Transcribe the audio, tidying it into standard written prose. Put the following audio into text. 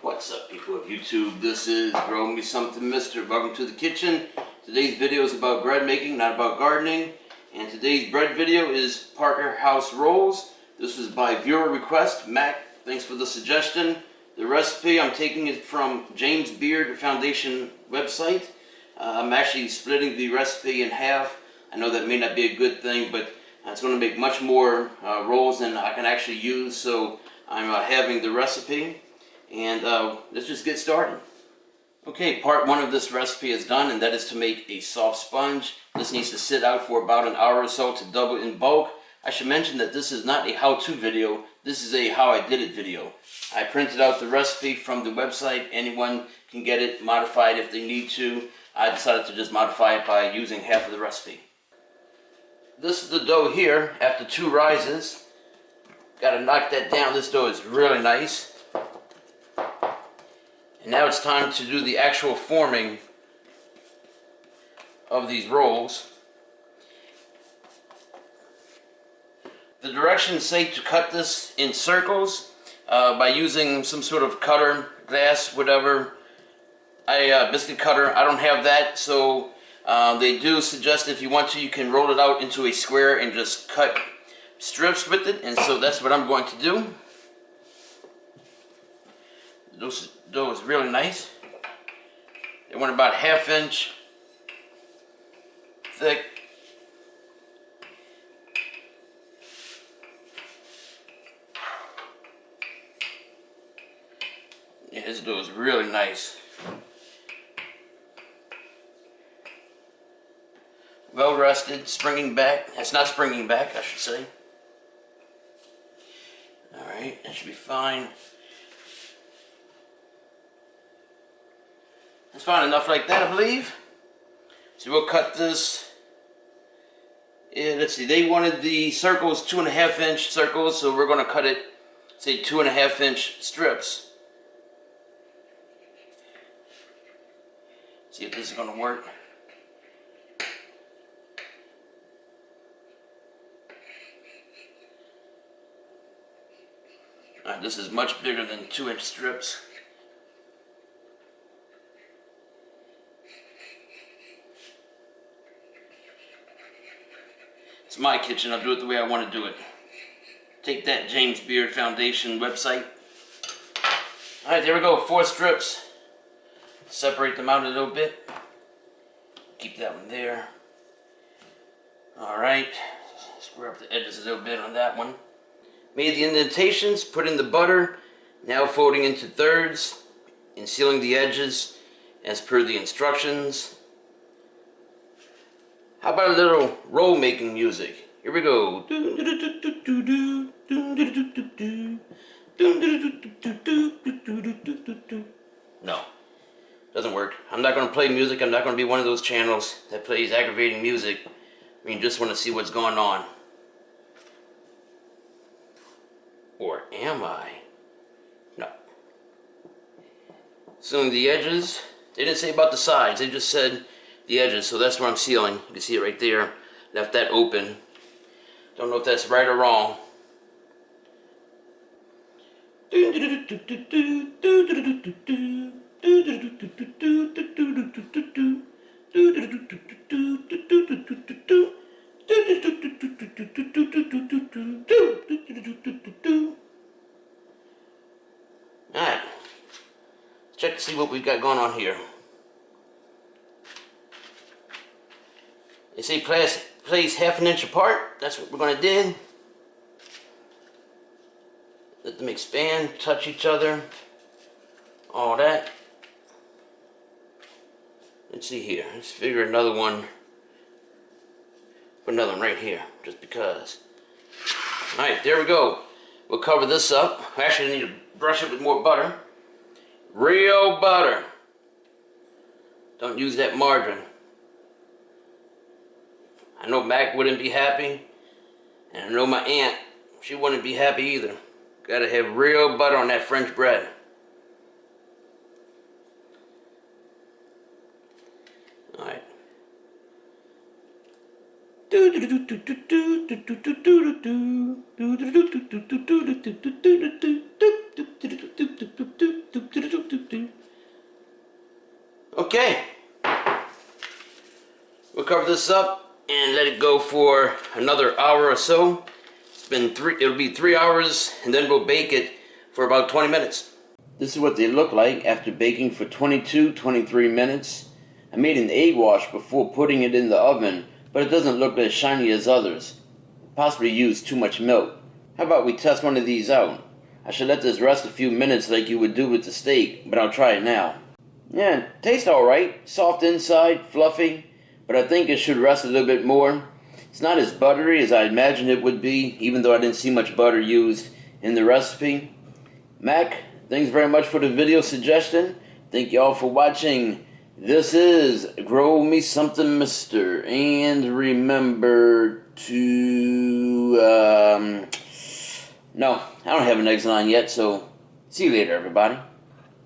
What's up, people of YouTube? This is Grow Me Something Mister. Welcome to the kitchen. Today's video is about bread making, not about gardening. And today's bread video is Parker House Rolls. This was by viewer request. Mac, thanks for the suggestion. The recipe, I'm taking it from James Beard Foundation website. I'm actually splitting the recipe in half. I know that may not be a good thing, but it's going to make much more rolls than I can actually use. So I'm having the recipe. And let's just get started. Okay, part one of this recipe is done, and that is to make a soft sponge. This needs to sit out for about an hour or so to double in bulk. I should mention that this is not a how-to video. This is a how I did it video. I printed out the recipe from the website. Anyone can get it modified if they need to. I decided to just modify it by using half of the recipe. This is the dough here after 2 rises. Got to knock that down. This dough is really nice. And now it's time to do the actual forming of these rolls. The directions say to cut this in circles by using some sort of cutter, glass, whatever. Biscuit cutter, I don't have that, so they do suggest if you want to, you can roll it out into a square and just cut strips with it, and so that's what I'm going to do. This dough is really nice. They want about 1/2 inch thick. Yeah, this dough is really nice. Well rested, springing back. It's not springing back, I should say. Alright, that should be fine. That's fine enough like that, I believe. So we'll cut this. Yeah, let's see, they wanted the circles 2.5 inch circles, so we're going to cut it, say, 2.5 inch strips. See if this is going to work. Alright, this is much bigger than 2-inch strips. It's my kitchen, I'll do it the way I want to do it. Take that, James Beard Foundation website. Alright, there we go, 4 strips. Separate them out a little bit. Keep that one there. Alright, square up the edges a little bit on that one. Made the indentations, put in the butter, now folding into thirds and sealing the edges as per the instructions. How about a little roll making music? Here we go. No, doesn't work. I'm not going to play music. I'm not going to be one of those channels that plays aggravating music. I mean, just want to see what's going on. Or am I? No. Sealing the edges. They didn't say about the sides. They just said the edges, so that's where I'm sealing. You can see it right there. Left that open. Don't know if that's right or wrong. Alright. Check to see what we've got going on here. They say place 1/2 inch apart. That's what we're going to do. Let them expand, touch each other. All that. Let's see here. Let's figure another one. Put another one right here, just because. Alright, there we go. We'll cover this up. Actually, I need to brush it with more butter. Real butter. Don't use that margarine. I know Mac wouldn't be happy, and I know my aunt, she wouldn't be happy either. Gotta have real butter on that French bread. Alright. Okay. We'll cover this up and let it go for another hour or so. It'll be 3 hours, and then we'll bake it for about 20 minutes. This is what they look like after baking for 23 minutes. I made an egg wash before putting it in the oven, but it doesn't look as shiny as others. Possibly used too much milk. How about we test one of these out? I should let this rest a few minutes like you would do with the steak, but I'll try it now. Yeah, tastes alright. Soft inside, fluffy, but I think it should rest a little bit more. It's not as buttery as I imagined it would be, even though I didn't see much butter used in the recipe. Mac, thanks very much for the video suggestion. Thank y'all for watching. This is Grow Me Something Mr. And remember to, no, I don't have an eggs on yet, so see you later, everybody.